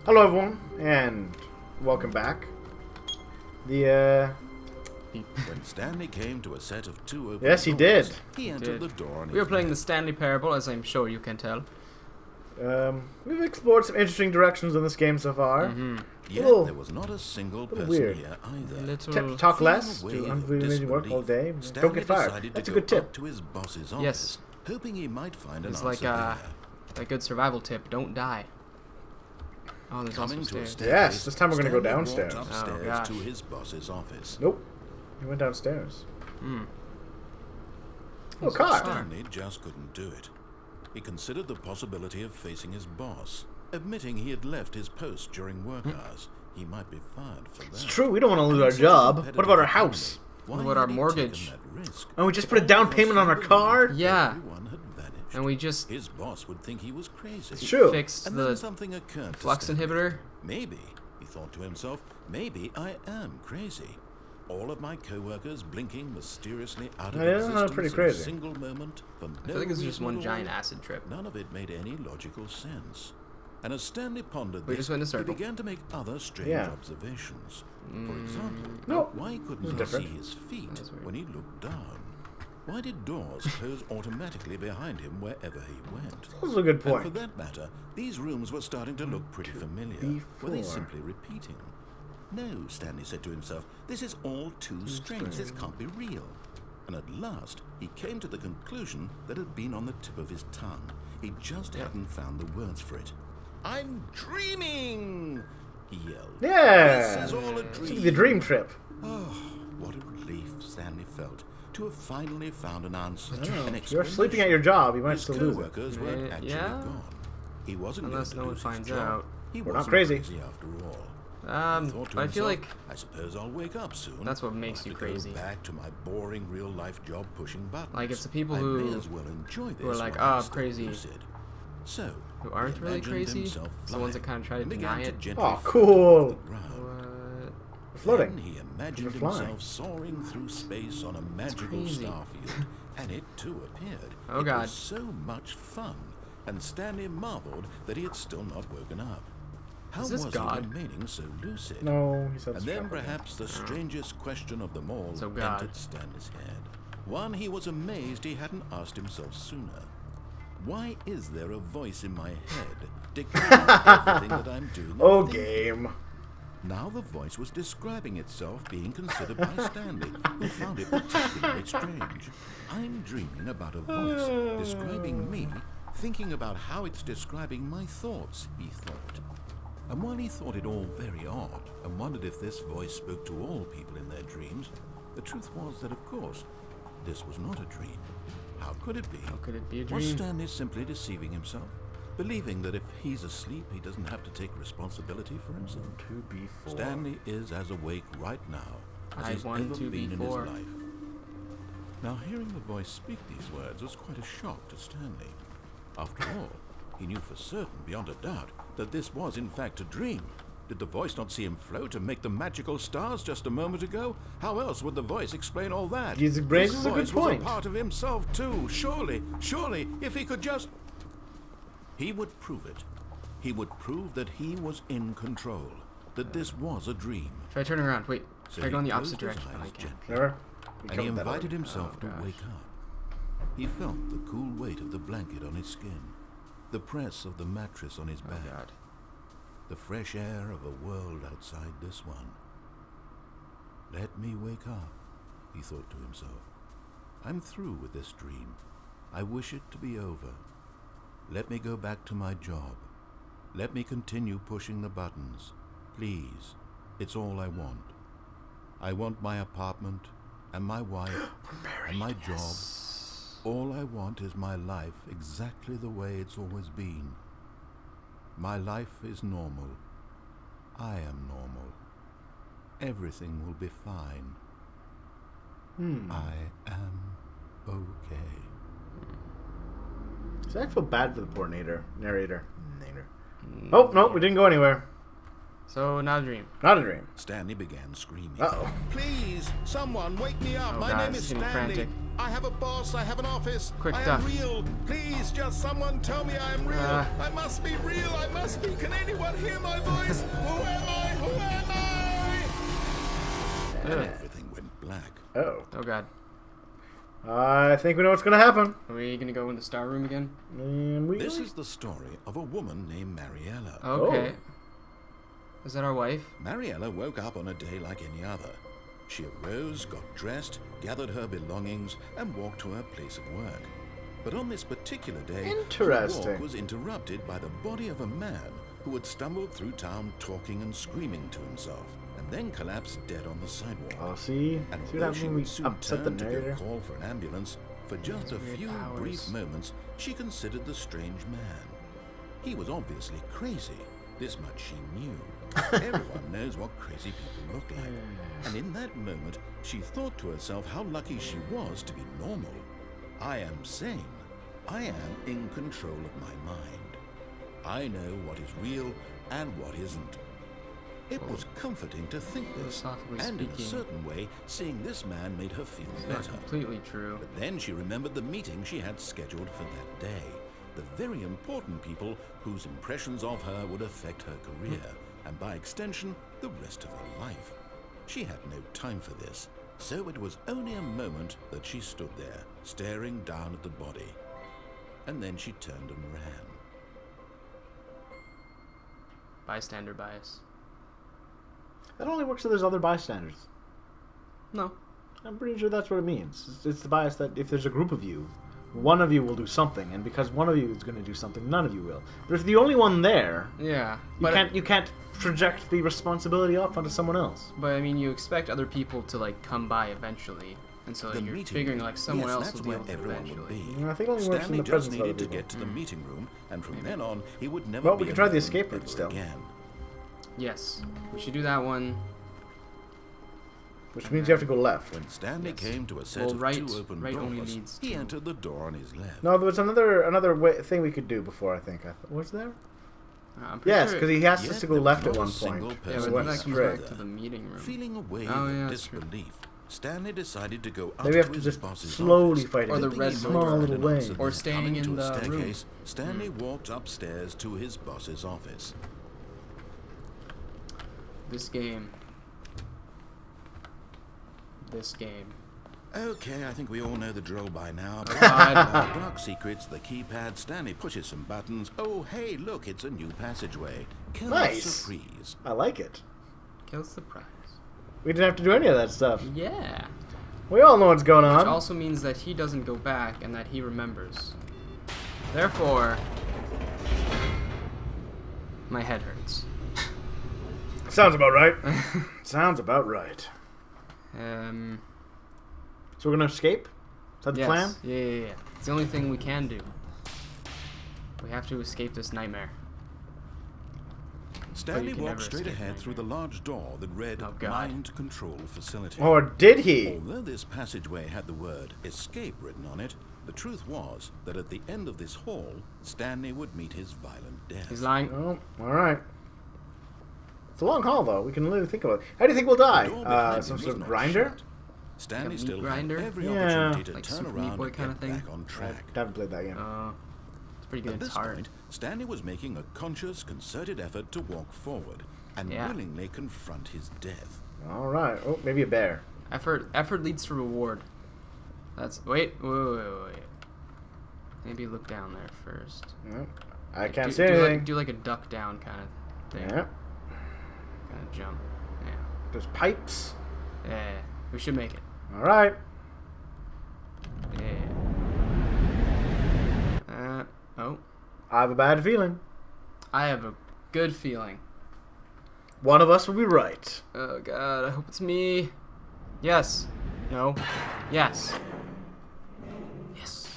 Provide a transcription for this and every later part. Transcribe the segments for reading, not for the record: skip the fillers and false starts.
Hello everyone, and welcome back. When Stanley came to a set of two open Yes, he doors, did. He entered the door on We were his playing the left. Stanley Parable, as I'm sure you can tell. We've explored some interesting directions in this game so far. Yet Little- there was not a single little person weird. here either. Little. Talk Feeling less, a wave do of unbelieving work all day. disbelief, Don't get Stanley fired. decided That's a to good go tip. up to his boss's office, Yes. hoping he might find an It's answer like there. a good survival tip. Don't die. Oh, there's Coming also to a stairs. staircase, Yes, this time we're gonna go Stanley downstairs. walked Oh, upstairs gosh. to his boss's office. Nope. He went downstairs. Hmm. Oh, car. Stanley just couldn't do it. He considered the possibility of facing his boss, admitting he had left his post during work hours. He might be fired for that. It's true, we don't want to lose our job. What about our house? Why What about our had he mortgage? taken that risk? Oh, we just put a down payment on our car? Yeah. Everyone had vanished. And we just His boss would think he was crazy. It's true. fixed And then the something occurred to flux Stanley. inhibitor. Maybe, he thought to himself, maybe I am crazy. All of my co-workers blinking mysteriously out of Yeah, existence pretty in a crazy. single moment for no I feel like it's just reason one at giant all. acid trip. None of it made any logical sense. And as Stanley pondered We this, just went in a he circle. began to make other strange Yeah. observations. For example, No, why couldn't it's he different. see his feet That's weird. when he looked down? Why did doors close automatically behind him wherever he went? That was a good And for point. that matter, these rooms were starting to look pretty familiar. Were they before. simply repeating? No, Stanley said to himself, this is all too strange. This can't be real. And at last, he came to the conclusion that had been on the tip of his tongue. He just hadn't found the words for it. I'm dreaming! He yelled. Yeah. This is all a It's dream. the dream trip. Oh, what a relief Stanley felt to have finally found an answer. Oh, An if you're sleeping at explanation. your job, you might His still lose it. co-workers weren't actually Yeah. gone. He wasn't Unless going no to one lose his finds job. out. He We're not wasn't crazy. after all. He thought to I feel himself, like I suppose I'll wake up soon. that's what makes I'll you have to go crazy. back to my boring real-life job pushing buttons. Like, it's the people I who- may as well enjoy this who are like, while I'm "Ah, still crazy," lucid. So, who he aren't really imagined crazy. himself It's the ones that flying kind of try to and began deny to it. gently Oh, float cool. off the ground. What? We're floating. Then he imagined We're flying. himself soaring through space on a magical crazy. starfield, and it too appeared. Oh, it God. was so much fun, and Stanley marveled that he had still not woken up. How Is this was God? he remaining so lucid? No, he said And then perhaps the strangest question of them all So God. entered Stanley's head. One he was amazed he hadn't asked himself sooner. Why is there a voice in my head dictating everything that I'm doing? and Oh, thinking? game. Now the voice was describing itself being considered by Stanley, who found it particularly strange. I'm dreaming about a voice describing me, thinking about how it's describing my thoughts, he thought. And while he thought it all very odd, and wondered if this voice spoke to all people in their dreams, the truth was that, of course, this was not a dream. How could it be? How could it be a Was dream? Stanley simply deceiving himself? Believing that if he's asleep, he doesn't have to take responsibility for himself? To be four. Stanley is as awake right now as I he's want ever to be been in his four. life. Now, hearing the voice speak these words was quite a shock to Stanley. After all, he knew for certain, beyond a doubt, that this was in fact a dream. Did the voice not see him float and make the magical stars just a moment ago? How else would the voice explain all that? He raises This a good voice was point. a part of himself too. Surely, if he could just... He would prove it. He would prove that he was in control. That this was a dream. Try turning around. Wait. So Try he going the closed opposite his direction. Oh, I eyes can't. gently, Remember? We and he covered that invited already. himself Oh, to gosh. wake up. He felt the cool weight of the blanket on his skin, the press of the mattress on his Oh, back, God. the fresh air of a world outside this one. Let me wake up, he thought to himself. I'm through with this dream. I wish it to be over. Let me go back to my job. Let me continue pushing the buttons. Please, it's all I want. I want my apartment, and my wife, and my job. All I want is my life exactly the way it's always been. My life is normal. I am normal. Everything will be fine. I am okay. See, I feel bad for the poor narrator. Oh, no, we didn't go anywhere. So, not a dream. Not a dream. Stanley began screaming. Uh-oh. Please, someone wake me up. Oh, My God, name it's is getting Stanley. frantic. I have a boss. I have an office. Quick I duck. am real. Please, just someone tell me I am real. I must be real. I must be. Can anyone hear my voice? Who am I? Who am I? And everything went black. Oh. Oh god. I think we know what's gonna happen. Are we gonna go in the star room again? This is the story of a woman named Mariella. Okay. Is that our wife? Mariella woke up on a day like any other. She arose, got dressed, gathered her belongings, and walked to her place of work. But on this particular day, her walk was interrupted by the body of a man who had stumbled through town talking and screaming to himself, and then collapsed dead on the sidewalk. Oh, see? And See although that she when we would soon upset the turn to go narrator? call for an ambulance, for just a few brief moments, she considered the strange man. He was obviously crazy. This much she knew. Everyone knows what crazy people look like. And in that moment, she thought to herself how lucky she was to be normal. I am sane. I am in control of my mind. I know what is real and what isn't. It was comforting to think this, and in a certain way, seeing this man made her feel better. Completely true. But then she remembered the meeting she had scheduled for that day. The very important people whose impressions of her would affect her career, and by extension, the rest of her life. She had no time for this, so it was only a moment that she stood there, staring down at the body. And then she turned and ran. Bystander bias. That only works if there's other bystanders. No. I'm pretty sure that's what it means. It's the bias that if there's a group of you, one of you will do something, and because one of you is going to do something, none of you will. But if the only one there, Yeah. you can't project the responsibility off onto someone else. But I mean, you expect other people to like come by eventually, and so The you're meeting figuring room. like someone Yes, else that's will be where able to everyone would eventually. be. I think it only works in Stanley the just presence of other needed to people. get to the meeting room, and from then on, he would never Well, be we can try the alone escape route ever still. again. Yes, we should do that one. Which means you have to go left. When Stanley came to a set Well, of right- two open right only doors, leads he to- entered the door on his left. No, there was another thing we could do before, I think. Was there? I'm pretty Yes, sure because he asked Yet us to go there left was at not a one single point. Yeah, person but went then that comes straight. back to the meeting room. Feeling a wave Oh, of yeah, that's true. disbelief, Stanley decided to go up Maybe we have to to his just boss's slowly office. fight it. Or the Hoping red he door. might Small find little an way. answer Or there. staying Coming in to a the room. staircase, Stanley walked upstairs to his boss's office. This game. This game. Okay, I think we all know the drill by now. God. Dark secrets, the keypad, Stanley pushes some buttons. Oh, hey, look, it's a new passageway. Kill Nice. surprise. I like it. Kill surprise. We didn't have to do any of that stuff. Yeah. We all know what's going Which on. also means that he doesn't go back and that he remembers. Therefore, my head hurts. Sounds about right. Sounds about right. So we're gonna escape? Is that the Yes. plan? Yeah. It's the only thing we can do. We have to escape this nightmare. Stanley can walked never straight escape ahead through the large door that read Oh, God. Mind Control Facility. Or did he? Although this passageway had the word escape written on it, the truth was that at the end of this hall, Stanley would meet his violent death. He's lying. Oh, alright. It's a long haul, though. We can literally think about it. How do you think we'll The die? door behind him Some was sort of not grinder? shut. Stanley meat still grinder? had every Yeah. opportunity to Like turn Super Meat around Boy and kinda get thing? back on track. I haven't played that game. It's pretty good. At It's this hard. point, Stanley was making a conscious, concerted effort to walk forward and Yeah. willingly confront his death. Alright. Oh, maybe a bear. Effort leads to reward. That's wait. Maybe look down there first. No, I Like, can't do, see do anything. like, do like a duck down kind of thing. Yeah. Kind of jump. Yeah. There's pipes. Yeah. We should make it. Alright. Yeah. Oh. I have a bad feeling. I have a good feeling. One of us will be right. Oh God, I hope it's me. Yes. No. Yes. Yes.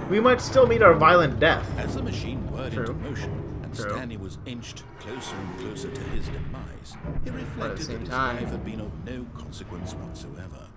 We might still meet our violent death. As the machine whirred into True. motion and True. Stanley was inched closer and closer to his demise, he reflected same that his time- life had been of no consequence whatsoever.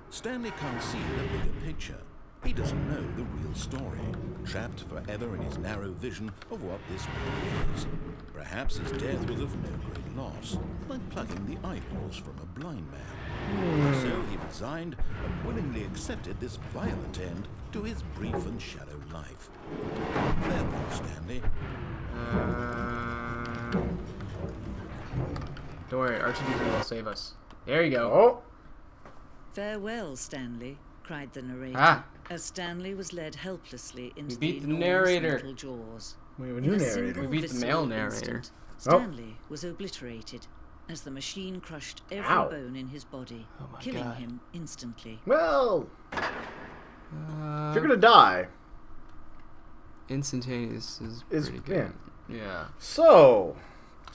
Stanley can't see the bigger picture. He doesn't know the real story, trapped forever in his narrow vision of what this world is. Perhaps his death was of no great loss, like plucking the eyeballs from a blind man. So he resigned and willingly accepted this violent end to his brief and shallow life. Farewell, Stanley. Don't worry, R2D2 will save us. There you go. Oh, Farewell, Stanley, cried the narrator, Ah. as Stanley was led helplessly into beat the enormous narrator. metal jaws. we have a In new a narrator. single We beat the visceral male narrator. instant, Stanley was obliterated as the machine crushed every Ow. bone in his body, Oh my killing God. him instantly. Well, if you're gonna die, Instantaneous is Is- pretty good. Yeah. so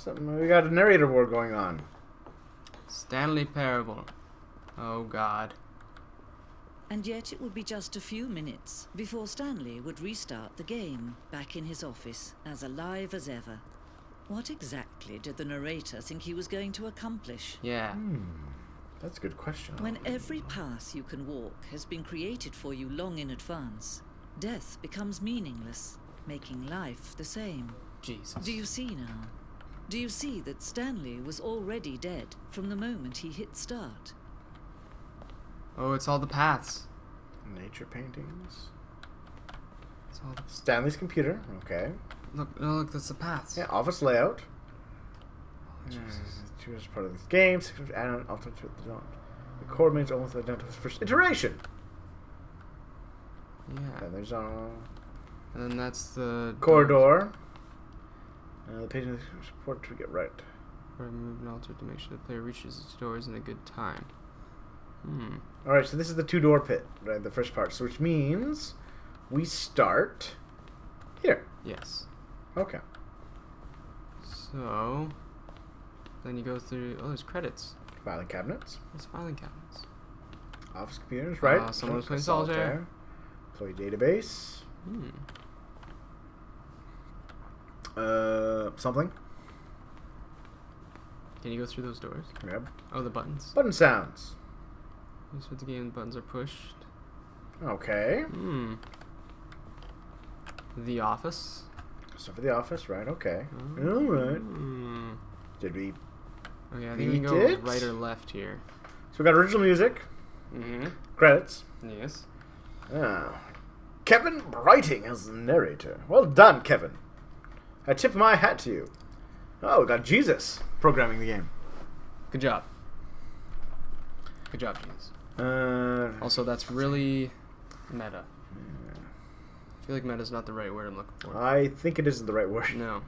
we got a narrator war going on. Stanley Parable. Oh God. And yet it would be just a few minutes before Stanley would restart the game, back in his office, as alive as ever. What exactly did the narrator think he was going to accomplish? Yeah. That's a good question. When every path you can walk has been created for you long in advance, death becomes meaningless, making life the same. Jesus. Do you see now? Do you see that Stanley was already dead from the moment he hit start? Oh, it's all the paths. Nature paintings. It's all the... Stanley's computer. Okay. Look, no, look, that's the paths. Yeah, office layout. Oh, Jesus. Choose part of this game. Add an alternate to the zone. The core remains almost identical to the first iteration. Yeah. Then there's a And then that's the... corridor. The page of the support to get right. Remove and alter to make sure the player reaches its doors in a good time. Alright, so this is the two-door pit, right? The first part. So which means we start here. Yes. Okay. So... Then you go through... Oh, there's credits. Filing cabinets. There's filing cabinets. Office computers, right? Someone was playing Solitaire. Employee database. Something. Can you go through those doors? Yep. Oh, the buttons. Button sounds. Use with the game, buttons are pushed. Okay. The office. So for the office, right? Okay. Alright. Did we... Okay, I think we can Beat go it? right or left here. So we got original music. Mm-hmm. Credits. Yes. Kevin Brighting as the narrator. Well done, Kevin. I tip my hat to you. Oh, we got Jesus programming the game. Good job. Good job, Jesus. Also, that's really meta. I feel like meta's not the right word I'm looking for. I think it isn't the right word. No.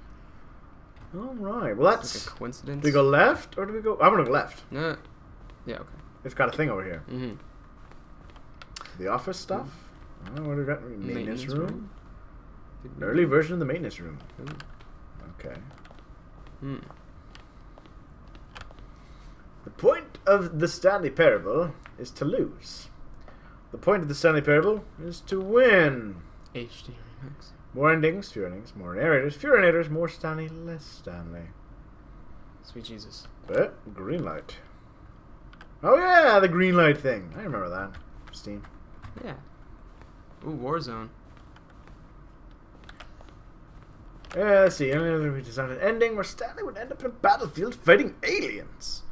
Alright, well It's that's... like a coincidence. Do we go left, or do we go... I'm gonna go left. No. Yeah, okay. It's got a thing over here. Mm-hmm. The office stuff. Oh, what do we got? Maintenance room. Did An we- early version of the maintenance room. Ooh. Okay. Hmm. The point of the Stanley Parable is to lose. The point of the Stanley Parable is to win. HD remix. More endings, fewer endings. More fewer narrators. More Stanley, less Stanley. Sweet Jesus. But green light. Oh yeah, the green light thing. I remember that. Steam. Yeah. Ooh, Warzone. Let's see. We designed an ending where Stanley would end up in a battlefield fighting aliens.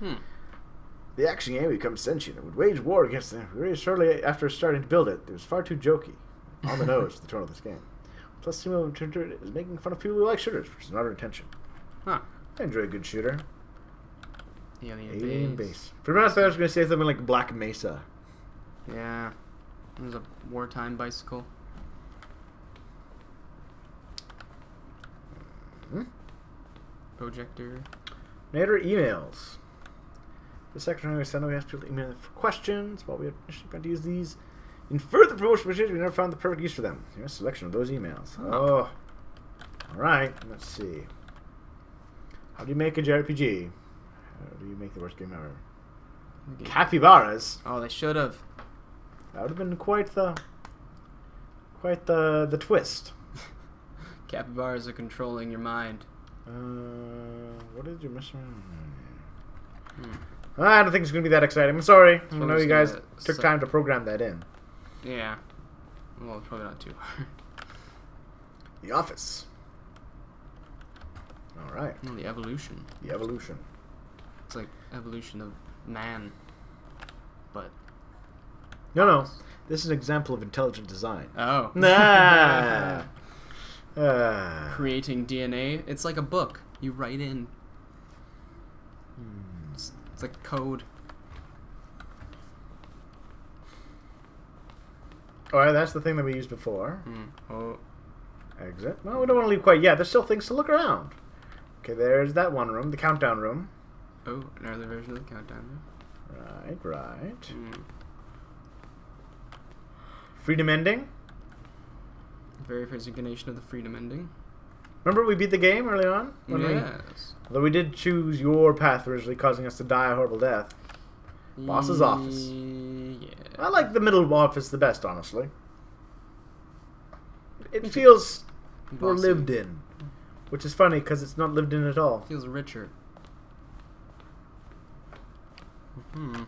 The action game would become sentient and would wage war against them. Very shortly after starting to build it, it was far too jokey. On the nose, the tone of this game. Plus, Simulator Turner is making fun of people who like shooters, which is not our intention. Huh. I enjoy a good shooter. Alien base. base. For a minute, I thought I was going to say something like Black Mesa. Yeah. There's a wartime bicycle. Projector. Nader emails. The secretary sent we asked people to email for questions. While we had initially planned to use these in further promotion procedures, we never found the perfect use for them. Here's a selection of those emails. Oh. Alright, let's see. How do you make a JRPG? How do you make the worst game ever? Capybaras? Oh, they should have. That would have been quite the twist. Capybaras are controlling your mind. What did you miss? I don't think it's going to be that exciting. I'm sorry. I know you guys took time to program that in. Yeah. Well, probably not too hard. The Office. All right. No, the evolution. The Evolution. It's like evolution of man, but No. This is an example of intelligent design. oh, Nah. creating DNA. It's like a book. You write in. It's like code. All right, that's the thing that we used before. Oh, Exit. Well, we don't want to leave quite yet. There's still things to look around. Okay, there's that one room, the countdown room. oh, another version of the countdown. Right. Mm. Freedom ending. Very first incarnation of the freedom ending. Remember we beat the game early on? Yes. Although we did choose your path originally, causing us to die a horrible death. Boss's office. Yeah. I like the middle office the best, honestly. It feels more Bossy. lived in. Which is funny, because it's not lived in at all. Feels richer. Hmm.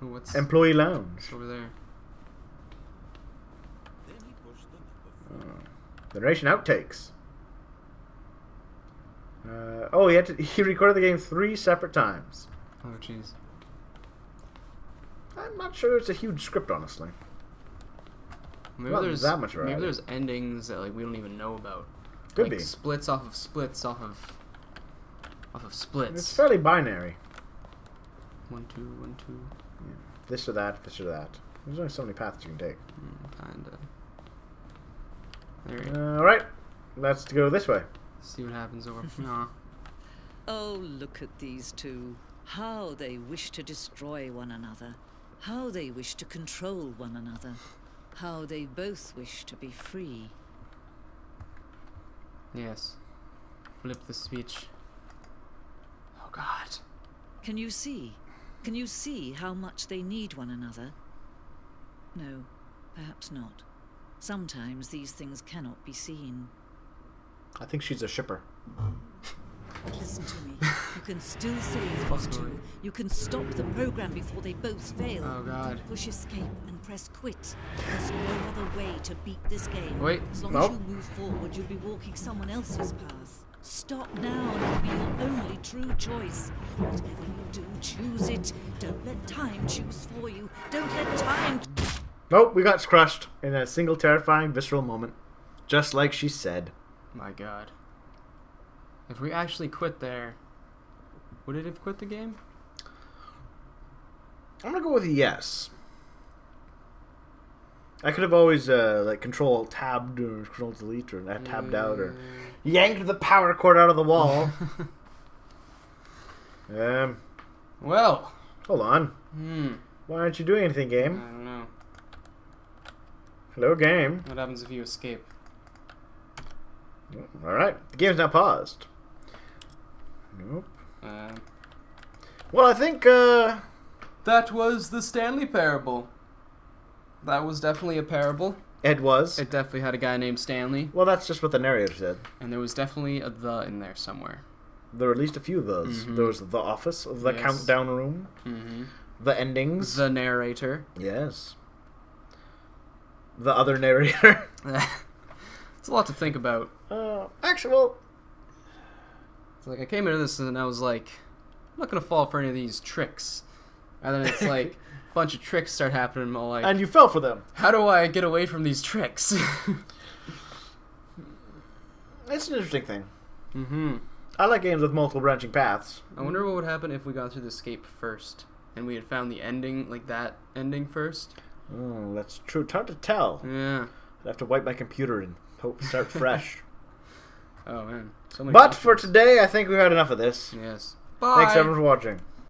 Oh, what's Employee lounge. over there? Then he pushed the knob of The narration outtakes. He recorded the game 3 separate times. Oh, jeez. I'm not sure it's a huge script, honestly. Maybe Not there's that much maybe variety. there's endings that like we don't even know about. Could like, be. splits off of splits off of splits. It's fairly binary. 1, 2, 1, 2. This or that, this or that. There's only so many paths you can take. Kinda. There you go. Alright, let's go this way. See what happens over. Aw. Oh, look at these two. How they wish to destroy one another. How they wish to control one another. How they both wish to be free. Yes. Flip the speech. Oh God. Can you see? Can you see how much they need one another? No, perhaps not. Sometimes these things cannot be seen. I think she's a shipper. Listen to me. You can still save these two. You can stop the program before they both fail. Oh God. Push escape and press quit. There's no other way to beat this game. Wait. As long Nope. as you move forward, you'll be walking someone else's path. Stop now and it'll be your only true choice. Whatever you do, choose it. Don't let time choose for you. Don't let time... Nope, we got crushed in a single terrifying visceral moment. Just like she said. My God. If we actually quit there, would it have quit the game? I'm gonna go with yes. I could have always like control tabbed or control delete or tabbed out or yanked the power cord out of the wall. Well. Hold on. Why aren't you doing anything, I game? don't know. Hello, game. What happens if you escape? All right, the game's now paused. Nope. Well, I think That was the Stanley parable. That was definitely a parable. Ed was. It definitely had a guy named Stanley, Well, that's just what the narrator said. and there was definitely a "the" in there somewhere. There were at least a few of those. Mhm. There was the office, the Yes. countdown room, Mm-hmm. the endings. The narrator. Yes. The other narrator. It's a lot to think about. Actually, well, It's like I came into this and I was like, I'm not gonna fall for any of these tricks. And then it's like a bunch of tricks start happening. I'm all like, and you fell for them. how do I get away from these tricks? It's an interesting thing. Mm-hmm. I like games with multiple branching paths. I wonder what would happen if we got through the escape first and we had found the ending, like that ending first. Oh, that's true. It's hard to tell. Yeah. I have to wipe my computer and hope start fresh. Oh man. So many But for options. today, I think we've had enough of this. Yes. Bye. Thanks everyone for watching.